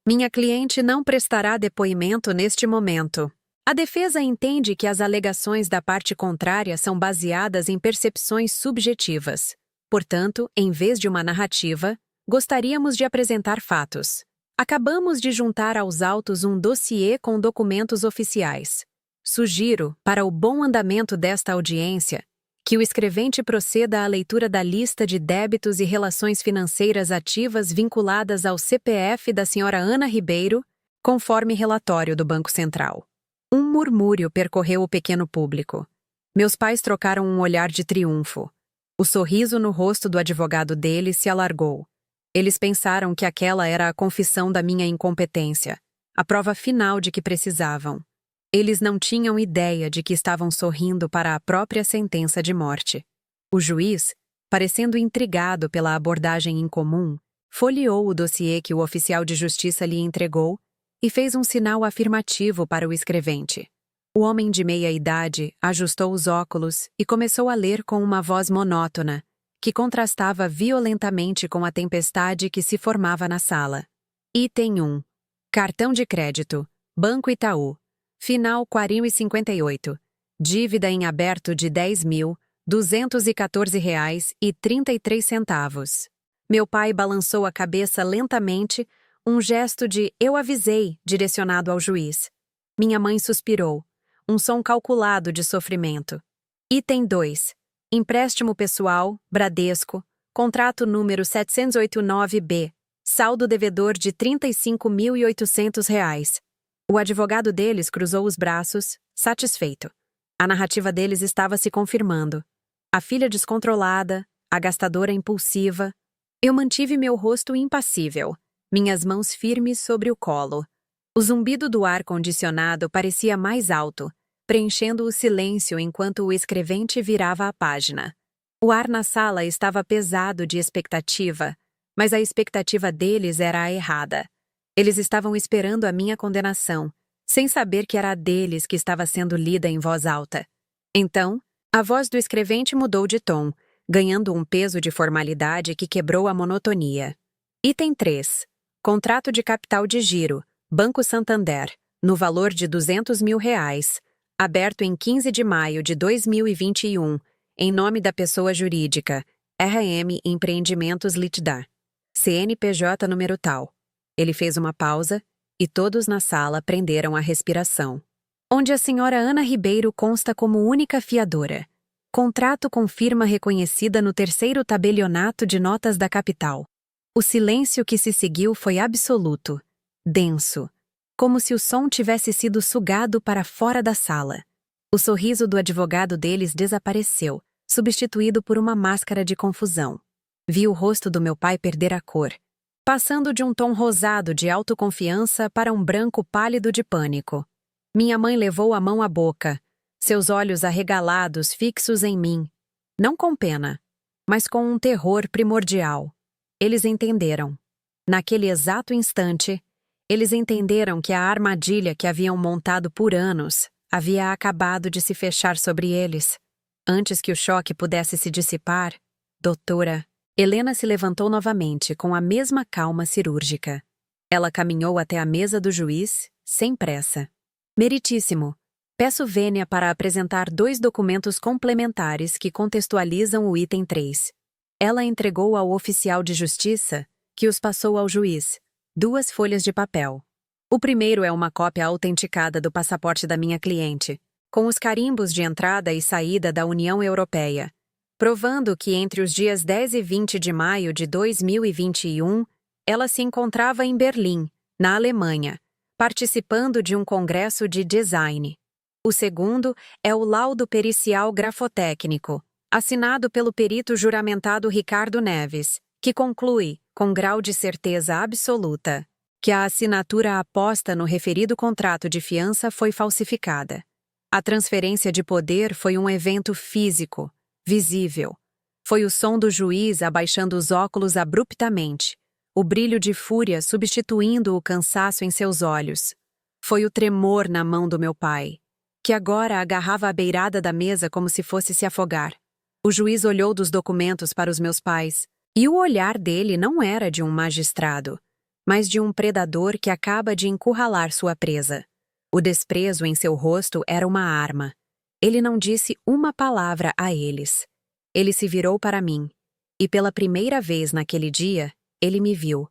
Minha cliente não prestará depoimento neste momento. A defesa entende que as alegações da parte contrária são baseadas em percepções subjetivas. Portanto, em vez de uma narrativa, gostaríamos de apresentar fatos. Acabamos de juntar aos autos um dossiê com documentos oficiais. Sugiro, para o bom andamento desta audiência, que o escrevente proceda à leitura da lista de débitos e relações financeiras ativas vinculadas ao CPF da senhora Ana Ribeiro, conforme relatório do Banco Central. Um murmúrio percorreu o pequeno público. Meus pais trocaram um olhar de triunfo. O sorriso no rosto do advogado deles se alargou. Eles pensaram que aquela era a confissão da minha incompetência, a prova final de que precisavam. Eles não tinham ideia de que estavam sorrindo para a própria sentença de morte. O juiz, parecendo intrigado pela abordagem incomum, folheou o dossiê que o oficial de justiça lhe entregou e fez um sinal afirmativo para o escrevente. O homem de meia-idade ajustou os óculos e começou a ler com uma voz monótona, que contrastava violentamente com a tempestade que se formava na sala. Item 1. Cartão de crédito. Banco Itaú. Final 40,58. Dívida em aberto de R$ 10.214,33. Meu pai balançou a cabeça lentamente, um gesto de "eu avisei" direcionado ao juiz. Minha mãe suspirou, um som calculado de sofrimento. Item 2. Empréstimo pessoal, Bradesco, contrato número 789B, saldo devedor de R$ 35.800. O advogado deles cruzou os braços, satisfeito. A narrativa deles estava se confirmando. A filha descontrolada, a gastadora impulsiva. Eu mantive meu rosto impassível, minhas mãos firmes sobre o colo. O zumbido do ar-condicionado parecia mais alto, preenchendo o silêncio enquanto o escrevente virava a página. O ar na sala estava pesado de expectativa, mas a expectativa deles era a errada. Eles estavam esperando a minha condenação, sem saber que era a deles que estava sendo lida em voz alta. Então, a voz do escrevente mudou de tom, ganhando um peso de formalidade que quebrou a monotonia. Item 3. Contrato de capital de giro, Banco Santander, no valor de R$ 200.000, aberto em 15 de maio de 2021, em nome da pessoa jurídica, RM Empreendimentos Ltda. CNPJ número tal. Ele fez uma pausa, e todos na sala prenderam a respiração. Onde a senhora Ana Ribeiro consta como única fiadora. Contrato com firma reconhecida no 3º tabelionato de notas da capital. O silêncio que se seguiu foi absoluto, denso, como se o som tivesse sido sugado para fora da sala. O sorriso do advogado deles desapareceu, substituído por uma máscara de confusão. Vi o rosto do meu pai perder a cor, passando de um tom rosado de autoconfiança para um branco pálido de pânico. Minha mãe levou a mão à boca, seus olhos arregalados fixos em mim, não com pena, mas com um terror primordial. Eles entenderam. Naquele exato instante, eles entenderam que a armadilha que haviam montado por anos havia acabado de se fechar sobre eles. Antes que o choque pudesse se dissipar, doutora, Helena se levantou novamente com a mesma calma cirúrgica. Ela caminhou até a mesa do juiz, sem pressa. Meritíssimo, peço vênia para apresentar 2 documentos complementares que contextualizam o item 3. Ela entregou ao oficial de justiça, que os passou ao juiz, 2 folhas de papel. O primeiro é uma cópia autenticada do passaporte da minha cliente, com os carimbos de entrada e saída da União Europeia, provando que entre os dias 10 e 20 de maio de 2021, ela se encontrava em Berlim, na Alemanha, participando de um congresso de design. O segundo é o laudo pericial grafotécnico, assinado pelo perito juramentado Ricardo Neves, que conclui, com grau de certeza absoluta, que a assinatura aposta no referido contrato de fiança foi falsificada. A transferência de poder foi um evento físico, visível. Foi o som do juiz abaixando os óculos abruptamente, o brilho de fúria substituindo o cansaço em seus olhos. Foi o tremor na mão do meu pai, que agora agarrava a beirada da mesa como se fosse se afogar. O juiz olhou dos documentos para os meus pais, e o olhar dele não era de um magistrado, mas de um predador que acaba de encurralar sua presa. O desprezo em seu rosto era uma arma. Ele não disse uma palavra a eles. Ele se virou para mim, e pela primeira vez naquele dia, ele me viu.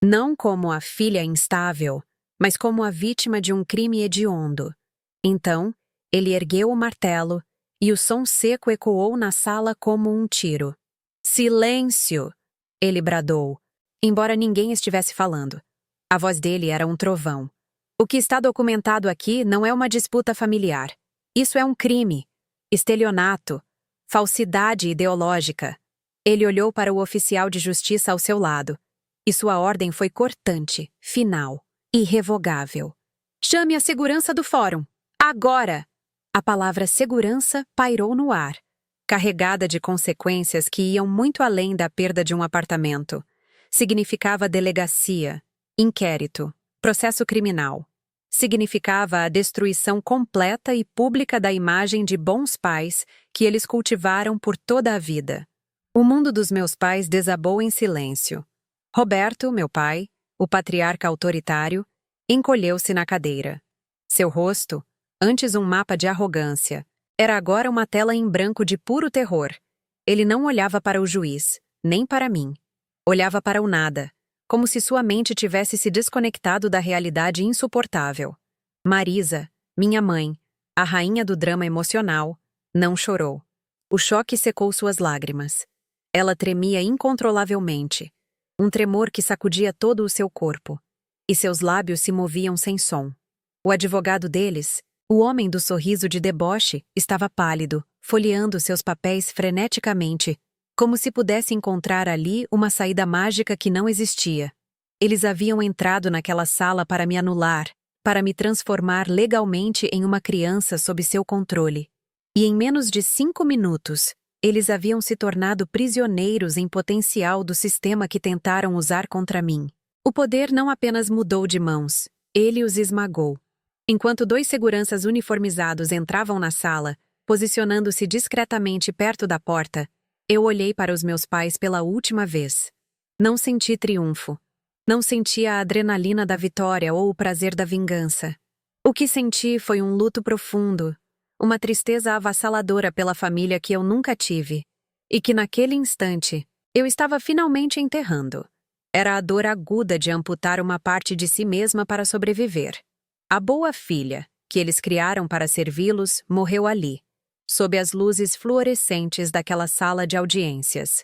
Não como a filha instável, mas como a vítima de um crime hediondo. Então, ele ergueu o martelo, e o som seco ecoou na sala como um tiro. Silêncio! Ele bradou, embora ninguém estivesse falando. A voz dele era um trovão. O que está documentado aqui não é uma disputa familiar. Isso é um crime. Estelionato. Falsidade ideológica. Ele olhou para o oficial de justiça ao seu lado, e sua ordem foi cortante, final, irrevogável. Chame a segurança do fórum. Agora! A palavra segurança pairou no ar, carregada de consequências que iam muito além da perda de um apartamento. Significava delegacia, inquérito, processo criminal. Significava a destruição completa e pública da imagem de bons pais que eles cultivaram por toda a vida. O mundo dos meus pais desabou em silêncio. Roberto, meu pai, o patriarca autoritário, encolheu-se na cadeira. Seu rosto, antes um mapa de arrogância, era agora uma tela em branco de puro terror. Ele não olhava para o juiz, nem para mim. Olhava para o nada, como se sua mente tivesse se desconectado da realidade insuportável. Marisa, minha mãe, a rainha do drama emocional, não chorou. O choque secou suas lágrimas. Ela tremia incontrolavelmente, um tremor que sacudia todo o seu corpo, e seus lábios se moviam sem som. O advogado deles, o homem do sorriso de deboche, estava pálido, folheando seus papéis freneticamente, como se pudesse encontrar ali uma saída mágica que não existia. Eles haviam entrado naquela sala para me anular, para me transformar legalmente em uma criança sob seu controle. E em menos de 5 minutos, eles haviam se tornado prisioneiros em potencial do sistema que tentaram usar contra mim. O poder não apenas mudou de mãos, ele os esmagou. Enquanto 2 seguranças uniformizados entravam na sala, posicionando-se discretamente perto da porta, eu olhei para os meus pais pela última vez. Não senti triunfo. Não senti a adrenalina da vitória ou o prazer da vingança. O que senti foi um luto profundo, uma tristeza avassaladora pela família que eu nunca tive, e que naquele instante eu estava finalmente enterrando. Era a dor aguda de amputar uma parte de si mesma para sobreviver. A boa filha, que eles criaram para servi-los, morreu ali, sob as luzes fluorescentes daquela sala de audiências.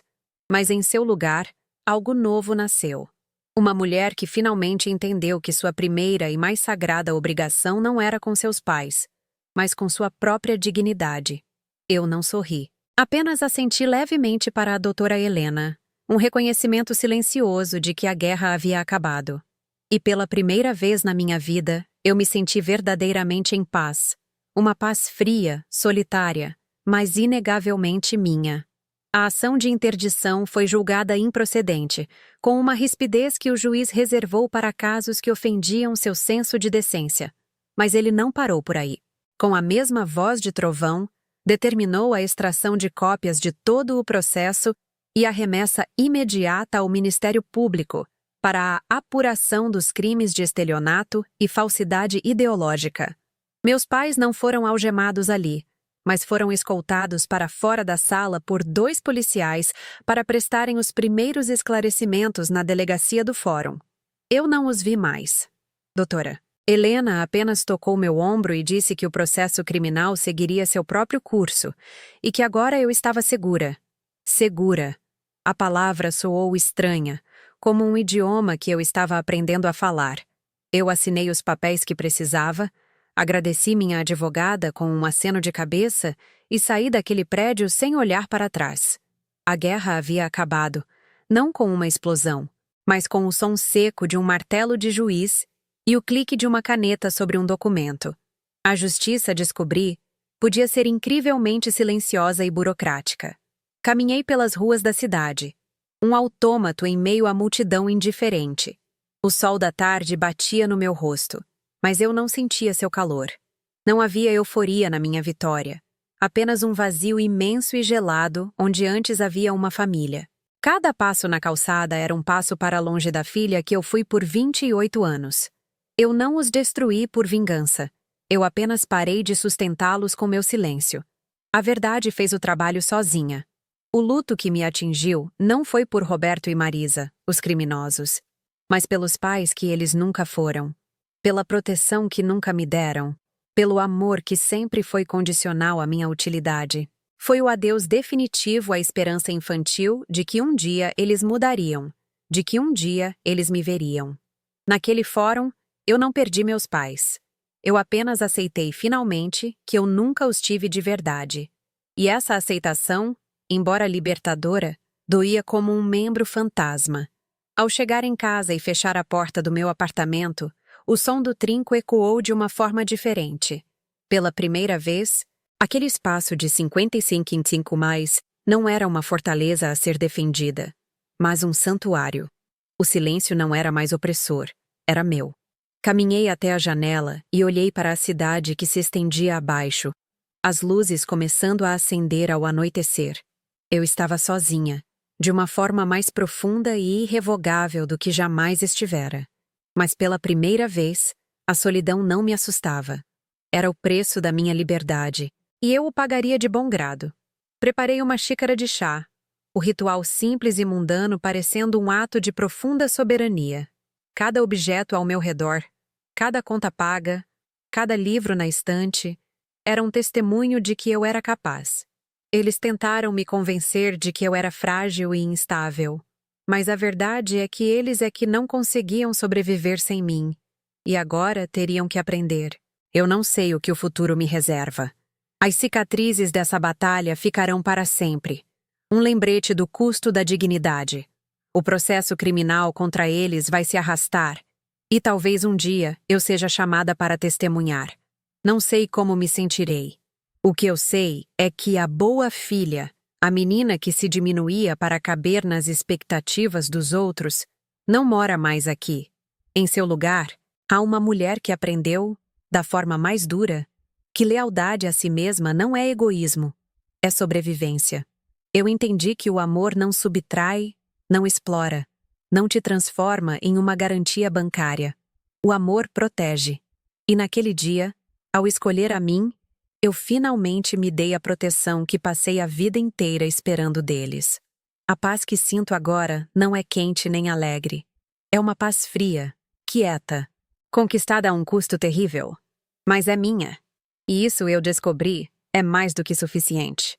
Mas em seu lugar, algo novo nasceu. Uma mulher que finalmente entendeu que sua primeira e mais sagrada obrigação não era com seus pais, mas com sua própria dignidade. Eu não sorri. Apenas assenti levemente para a doutora Helena, um reconhecimento silencioso de que a guerra havia acabado. E pela primeira vez na minha vida, eu me senti verdadeiramente em paz. Uma paz fria, solitária, mas inegavelmente minha. A ação de interdição foi julgada improcedente, com uma rispidez que o juiz reservou para casos que ofendiam seu senso de decência. Mas ele não parou por aí. Com a mesma voz de trovão, determinou a extração de cópias de todo o processo e a remessa imediata ao Ministério Público para a apuração dos crimes de estelionato e falsidade ideológica. Meus pais não foram algemados ali, mas foram escoltados para fora da sala por 2 policiais para prestarem os primeiros esclarecimentos na delegacia do fórum. Eu não os vi mais. Doutora, Helena apenas tocou meu ombro e disse que o processo criminal seguiria seu próprio curso e que agora eu estava segura. Segura. A palavra soou estranha, como um idioma que eu estava aprendendo a falar. Eu assinei os papéis que precisava, Agradeci minha advogada com um aceno de cabeça e saí daquele prédio sem olhar para trás. A guerra havia acabado, não com uma explosão, mas com o som seco de um martelo de juiz e o clique de uma caneta sobre um documento. A justiça, descobri, podia ser incrivelmente silenciosa e burocrática. Caminhei pelas ruas da cidade, um autômato em meio à multidão indiferente. O sol da tarde batia no meu rosto, mas eu não sentia seu calor. Não havia euforia na minha vitória, apenas um vazio imenso e gelado onde antes havia uma família. Cada passo na calçada era um passo para longe da filha que eu fui por 28 anos. Eu não os destruí por vingança. Eu apenas parei de sustentá-los com meu silêncio. A verdade fez o trabalho sozinha. O luto que me atingiu não foi por Roberto e Marisa, os criminosos, mas pelos pais que eles nunca foram, pela proteção que nunca me deram, pelo amor que sempre foi condicional à minha utilidade. Foi o adeus definitivo à esperança infantil de que um dia eles mudariam, de que um dia eles me veriam. Naquele fórum, eu não perdi meus pais. Eu apenas aceitei finalmente que eu nunca os tive de verdade. E essa aceitação, embora libertadora, doía como um membro fantasma. Ao chegar em casa e fechar a porta do meu apartamento, o som do trinco ecoou de uma forma diferente. Pela primeira vez, aquele espaço de 55 em 5 mais não era uma fortaleza a ser defendida, mas um santuário. O silêncio não era mais opressor, era meu. Caminhei até a janela e olhei para a cidade que se estendia abaixo, as luzes começando a acender ao anoitecer. Eu estava sozinha, de uma forma mais profunda e irrevogável do que jamais estivera. Mas pela primeira vez, a solidão não me assustava. Era o preço da minha liberdade, e eu o pagaria de bom grado. Preparei uma xícara de chá, o ritual simples e mundano parecendo um ato de profunda soberania. Cada objeto ao meu redor, cada conta paga, cada livro na estante, era um testemunho de que eu era capaz. Eles tentaram me convencer de que eu era frágil e instável, mas a verdade é que eles é que não conseguiam sobreviver sem mim, e agora teriam que aprender. Eu não sei o que o futuro me reserva. As cicatrizes dessa batalha ficarão para sempre. Um lembrete do custo da dignidade. O processo criminal contra eles vai se arrastar, e talvez um dia eu seja chamada para testemunhar. Não sei como me sentirei. O que eu sei é que a boa filha, a menina que se diminuía para caber nas expectativas dos outros, não mora mais aqui. Em seu lugar, há uma mulher que aprendeu, da forma mais dura, que lealdade a si mesma não é egoísmo, é sobrevivência. Eu entendi que o amor não subtrai, não explora, não te transforma em uma garantia bancária. O amor protege. E naquele dia, ao escolher a mim, eu finalmente me dei a proteção que passei a vida inteira esperando deles. A paz que sinto agora não é quente nem alegre. É uma paz fria, quieta, conquistada a um custo terrível. Mas é minha. E isso eu descobri é mais do que suficiente.